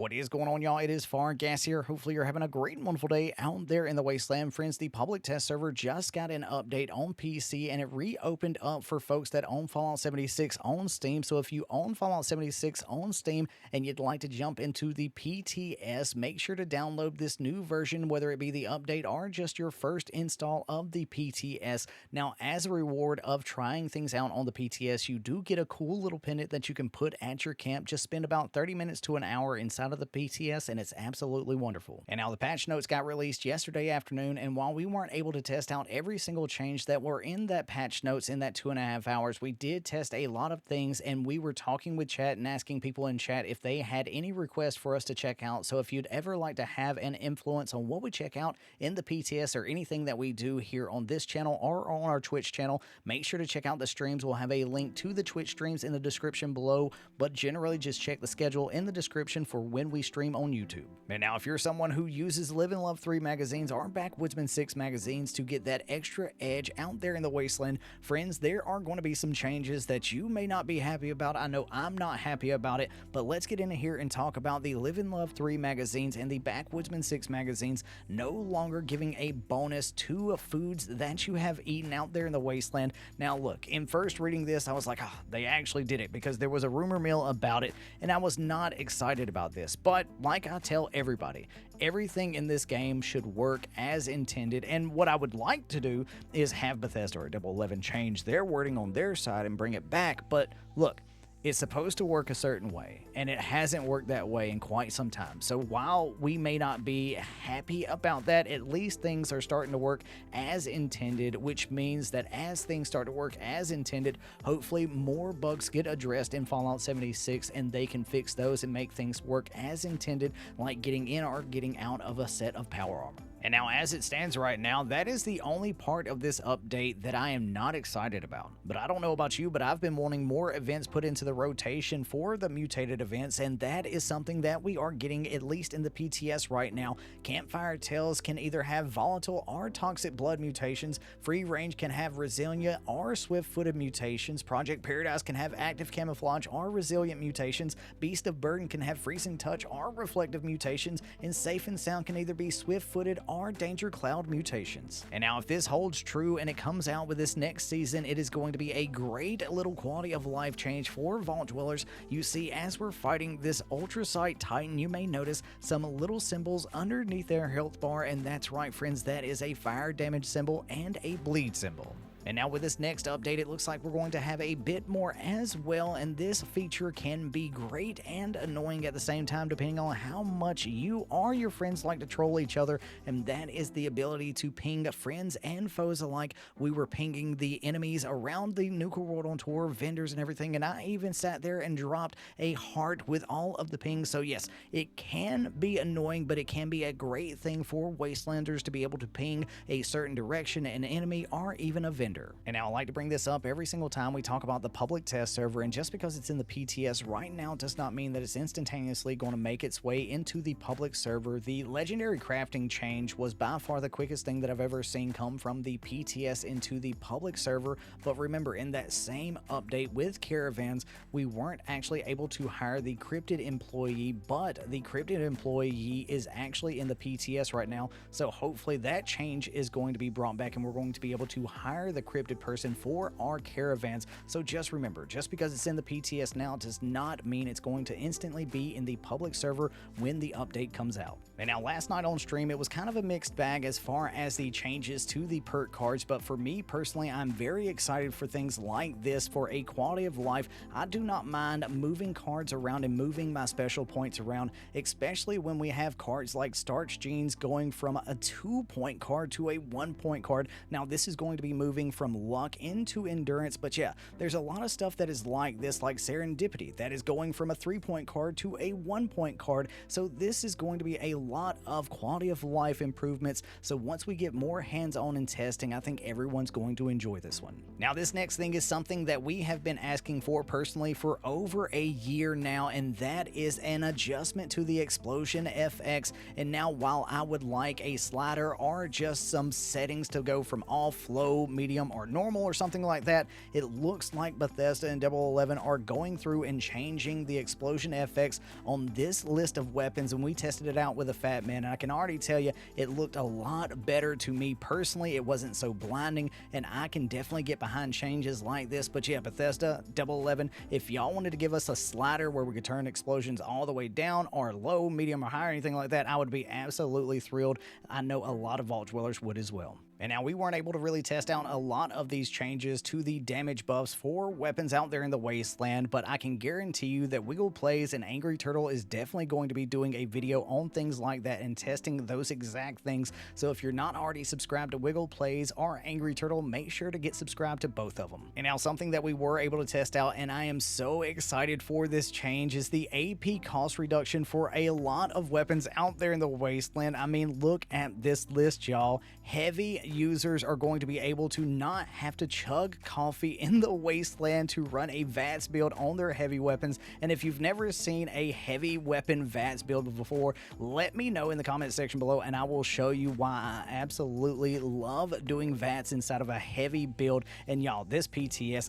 What is going on, y'all? It is Fargassier. Hopefully, you're having a great and wonderful day out there in the wasteland. Friends, the public test server just got an update on PC and it reopened up for folks that own Fallout 76 on Steam. So, if you own Fallout 76 on Steam and you'd like to jump into the PTS, make sure to download this new version, whether it be the update or just your first install of the PTS. Now, as a reward of trying things out on the PTS, you do get a cool little pendant that you can put at your camp. Just spend about 30 minutes to an hour inside of the PTS and it's absolutely wonderful. And now the patch notes got released yesterday afternoon, and while we weren't able to test out every single change that were in that patch notes in that 2.5 hours, we did test a lot of things, and we were talking with chat and asking people in chat if they had any requests for us to check out. So if you'd ever like to have an influence on what we check out in the PTS or anything that we do here on this channel or on our Twitch channel, make sure to check out the streams. We'll have a link to the Twitch streams in the description below, but generally just check the schedule in the description for when we stream on YouTube. And now if you're someone who uses Live and Love 3 magazines or Backwoodsman 6 magazines to get that extra edge out there in the wasteland, friends, there are going to be some changes that you may not be happy about. I know I'm not happy about it, but let's get into here and talk about the Live and Love 3 magazines and the Backwoodsman 6 magazines no longer giving a bonus to foods that you have eaten out there in the wasteland. Now look, in first reading this, I was like, oh, they actually did it, because there was a rumor mill about it and I was not excited about this. But like I tell everybody, everything in this game should work as intended, and what I would like to do is have Bethesda or Double 11 change their wording on their side and bring it back. But look, it's supposed to work a certain way, and it hasn't worked that way in quite some time. So while we may not be happy about that, at least things are starting to work as intended, which means that as things start to work as intended, hopefully more bugs get addressed in Fallout 76 and they can fix those and make things work as intended, like getting in or getting out of a set of power armor. And now, as it stands right now, that is the only part of this update that I am not excited about. But I don't know about you, but I've been wanting more events put into the rotation for the Mutated events, and that is something that we are getting, at least in the PTS right now. Campfire Tales can either have volatile or toxic blood mutations. Free Range can have resilient or swift-footed mutations. Project Paradise can have active camouflage or resilient mutations. Beast of Burden can have freezing touch or reflective mutations. And Safe and Sound can either be swift-footed or Danger Cloud mutations. And now if this holds true and it comes out with this next season, it is going to be a great little quality of life change for Vault Dwellers. You see, as we're fighting this Ultrasight Titan, you may notice some little symbols underneath their health bar, and that's right, friends, that is a fire damage symbol and a bleed symbol. And now with this next update, it looks like we're going to have a bit more as well, and this feature can be great and annoying at the same time, depending on how much you or your friends like to troll each other, and that is the ability to ping friends and foes alike. We were pinging the enemies around the Nuka World on tour, vendors and everything, and I even sat there and dropped a heart with all of the pings. So yes, it can be annoying, but it can be a great thing for Wastelanders to be able to ping a certain direction, an enemy, or even a vendor. And now I like to bring this up every single time we talk about the public test server, and just because it's in the PTS right now does not mean that it's instantaneously going to make its way into the public server. The legendary crafting change was by far the quickest thing that I've ever seen come from the PTS into the public server, but remember, in that same update with caravans, we weren't actually able to hire the cryptid employee, but the cryptid employee is actually in the PTS right now, so hopefully that change is going to be brought back and we're going to be able to hire the cryptid person for our caravans. So just remember, just because it's in the PTS now does not mean it's going to instantly be in the public server when the update comes out. And now last night on stream, it was kind of a mixed bag as far as the changes to the perk cards, but for me personally, I'm very excited for things like this for a quality of life. I do not mind moving cards around and moving my special points around, especially when we have cards like Starch Jeans going from a 2-point card to a 1-point card. Now this is going to be moving from luck into endurance, but yeah, there's a lot of stuff that is like this, like Serendipity, that is going from a 3-point card to a 1-point card. So this is going to be a lot of quality of life improvements. So once we get more hands-on in testing, I think everyone's going to enjoy this one. Now this next thing is something that we have been asking for personally for over a year now, and that is an adjustment to the explosion FX. And now while I would like a slider or just some settings to go from all flow, medium, medium, or normal or something like that. It looks like Bethesda and Double 11 are going through and changing the explosion effects on this list of weapons, and we tested it out with a Fat Man, and I can already tell you it looked a lot better to me personally. It wasn't so blinding, and I can definitely get behind changes like this. But yeah, Bethesda, Double 11, if y'all wanted to give us a slider where we could turn explosions all the way down or low, medium, or high, or anything like that, I would be absolutely thrilled. I know a lot of Vault Dwellers would as well. And now we weren't able to really test out a lot of these changes to the damage buffs for weapons out there in the wasteland, but I can guarantee you that Wiggle Plays and Angry Turtle is definitely going to be doing a video on things like that and testing those exact things. So if you're not already subscribed to Wiggle Plays or Angry Turtle, make sure to get subscribed to both of them. And now something that we were able to test out, and I am so excited for this change, is the AP cost reduction for a lot of weapons out there in the wasteland. I mean, look at this list, y'all. Heavy users are going to be able to not have to chug coffee in the wasteland to run a VATS build on their heavy weapons. And if you've never seen a heavy weapon VATS build before, let me know in the comment section below, and I will show you why I absolutely love doing VATS inside of a heavy build. And y'all, this PTS,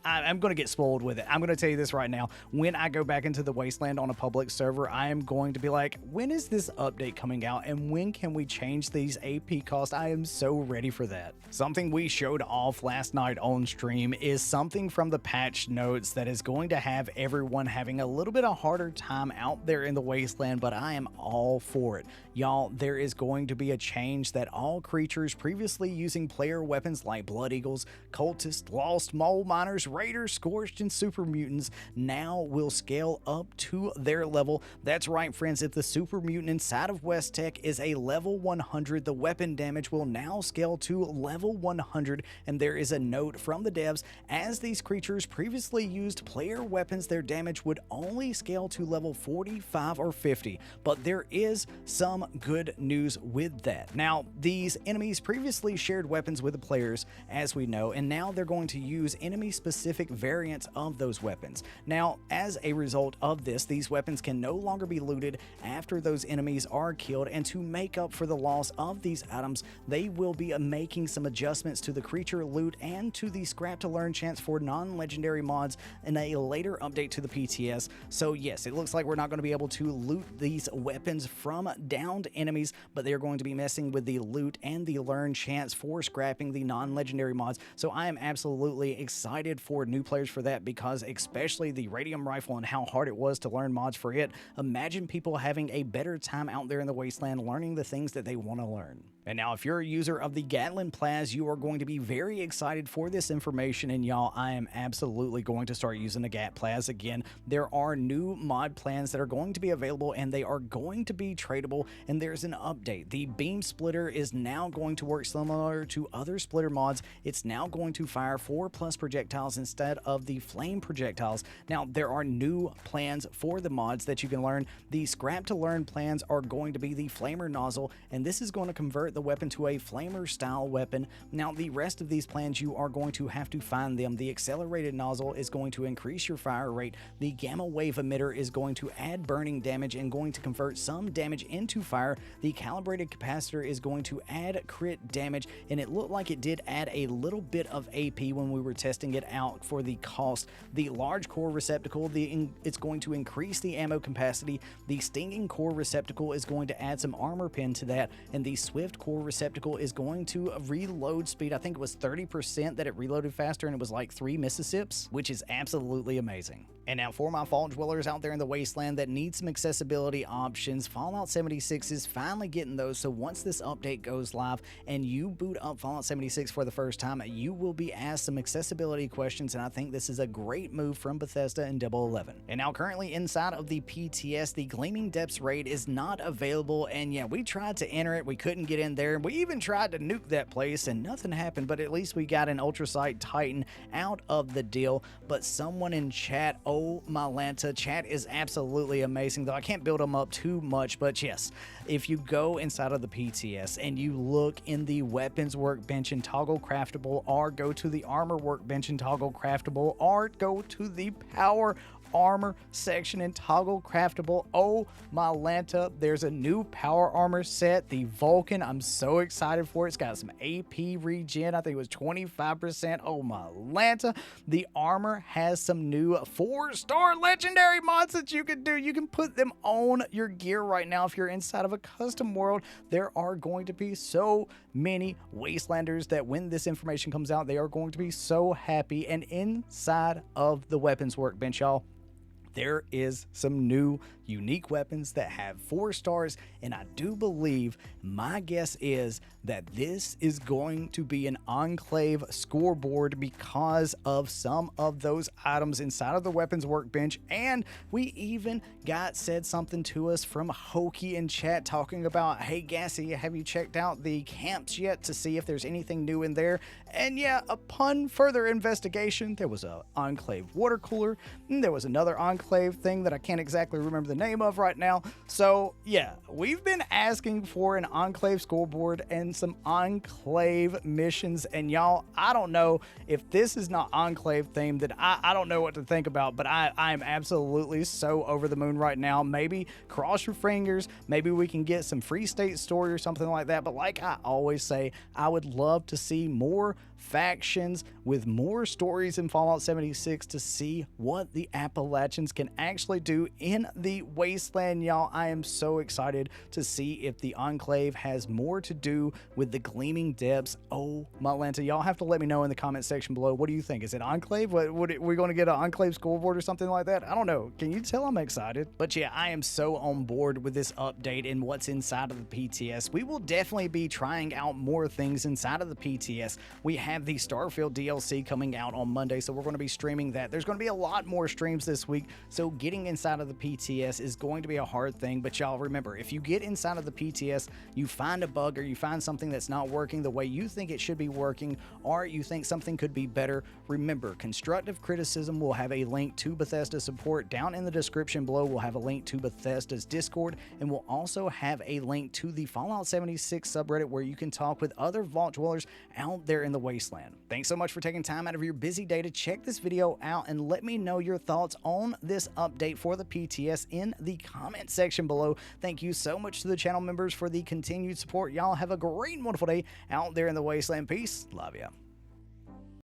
I'm going to get spoiled with it. I'm going to tell you this right now. When I go back into the wasteland on a public server, I am going to be like, when is this update coming out, and when can we change these AP costs? I am so ready for that. Something we showed off last night on stream is something from the patch notes that is going to have everyone having a little bit of harder time out there in the wasteland, but I am all for it. Y'all, there is going to be a change that all creatures previously using player weapons like Blood Eagles, Cultists, Lost Mole Miners, Raiders, Scorched, and Super Mutants now will scale up to their level. That's right, friends. If the Super Mutant inside of West Tech is a level 100, the weapon damage will now scale to level 100, and there is a note from the devs: as these creatures previously used player weapons, their damage would only scale to level 45 or 50, but there is some good news with that. Now, these enemies previously shared weapons with the players, as we know, and now they're going to use enemy-specific variants of those weapons. Now, as a result of this, these weapons can no longer be looted after those enemies are killed, and to make up for the loss of these items, they will be making some adjustments to the creature loot and to the scrap to learn chance for non-legendary mods in a later update to the PTS. So yes, it looks like we're not going to be able to loot these weapons from downed enemies, but they're going to be messing with the loot and the learn chance for scrapping the non-legendary mods. So I am absolutely excited for new players for that, because especially the Radium Rifle and how hard it was to learn mods for it. Imagine people having a better time out there in the wasteland learning the things that they want to learn. And now, if you're a user of the Gatling Plaz, you are going to be very excited for this information. And y'all, I am absolutely going to start using the Gat Plaz again. There are new mod plans that are going to be available, and they are going to be tradable. And there's an update. The Beam Splitter is now going to work similar to other splitter mods. It's now going to fire 4+ projectiles instead of the flame projectiles. Now, there are new plans for the mods that you can learn. The scrap to learn plans are going to be the Flamer Nozzle, and this is going to convert the weapon to a flamer style weapon. Now, the rest of these plans, you are going to have to find them. The accelerated nozzle is going to increase your fire rate. The gamma wave emitter is going to add burning damage and going to convert some damage into fire. The calibrated capacitor is going to add crit damage, and it looked like it did add a little bit of AP when we were testing it out for the cost. The large core receptacle, it's going to increase the ammo capacity. The stinging core receptacle is going to add some armor pin to that, and the swift core receptacle is going to reload speed. I think it was 30% that it reloaded faster, and it was like 3 Mississips, which is absolutely amazing. And now for my Vault Dwellers out there in the wasteland that need some accessibility options, Fallout 76 is finally getting those. So once this update goes live and you boot up Fallout 76 for the first time, you will be asked some accessibility questions, and I think this is a great move from Bethesda and Double 11. And now currently inside of the PTS, the Gleaming Depths raid is not available, and yeah, we tried to enter it, we couldn't get in there. We even tried to nuke that place and nothing happened, but at least we got an Ultrasight Titan out of the deal. But someone in chat, oh my Lanta, chat is absolutely amazing, though I can't build them up too much, but yes, if you go inside of the PTS and you look in the weapons workbench and toggle craftable, or go to the armor workbench and toggle craftable, or go to the power armor section and toggle craftable. Oh my Lanta, there's a new power armor set, the Vulcan. I'm so excited for it. It's got some AP regen. I think it was 25%. Oh my Lanta. The armor has some new 4-star legendary mods that you can do. You can put them on your gear right now if you're inside of a custom world. There are going to be so many Wastelanders that when this information comes out, they are going to be so happy. And inside of the weapons workbench, y'all, there is some new unique weapons that have 4 stars, and I do believe, my guess is that this is going to be an Enclave scoreboard because of some of those items inside of the weapons workbench. And we even got said something to us from Hokey in chat talking about, hey Gassy, have you checked out the camps yet to see if there's anything new in there? And yeah, upon further investigation, there was a Enclave water cooler, and there was another Enclave thing that I can't exactly remember the name of right now. So yeah, we've been asking for an Enclave scoreboard and some Enclave missions, and y'all, I don't know if this is not Enclave themed, that I don't know what to think about, but I'm absolutely so over the moon right now. Maybe cross your fingers, maybe we can get some Free State story or something like that. But like I always say, I would love to see more factions with more stories in Fallout 76 to see what the Appalachians can actually do in the Wasteland, y'all. I am so excited to see if the Enclave has more to do with the Gleaming depths. Oh my Lanta, y'all have to let me know in the comment section below. What do you think? Is it Enclave? We're going to get an Enclave scoreboard or something like that? I don't know. Can you tell I'm excited? But yeah, I am so on board with this update and what's inside of the PTS. We will definitely be trying out more things inside of the PTS. We have the Starfield DLC coming out on Monday, so we're going to be streaming that. There's going to be a lot more streams this week, so getting inside of the PTS is going to be a hard thing. But y'all remember, if you get inside of the PTS, you find a bug or you find something that's not working the way you think it should be working, or you think something could be better, remember, constructive criticism will have a link to Bethesda support down in the description below. We'll have a link to Bethesda's Discord, and we'll also have a link to the Fallout 76 subreddit where you can talk with other Vault dwellers out there in the Wasteland. Thanks so much for taking time out of your busy day to check this video out, and let me know your thoughts on this update for the PTS in the comment section below. Thank you so much to the channel members for the continued support. Y'all have a great and wonderful day out there in the Wasteland. Peace. Love ya.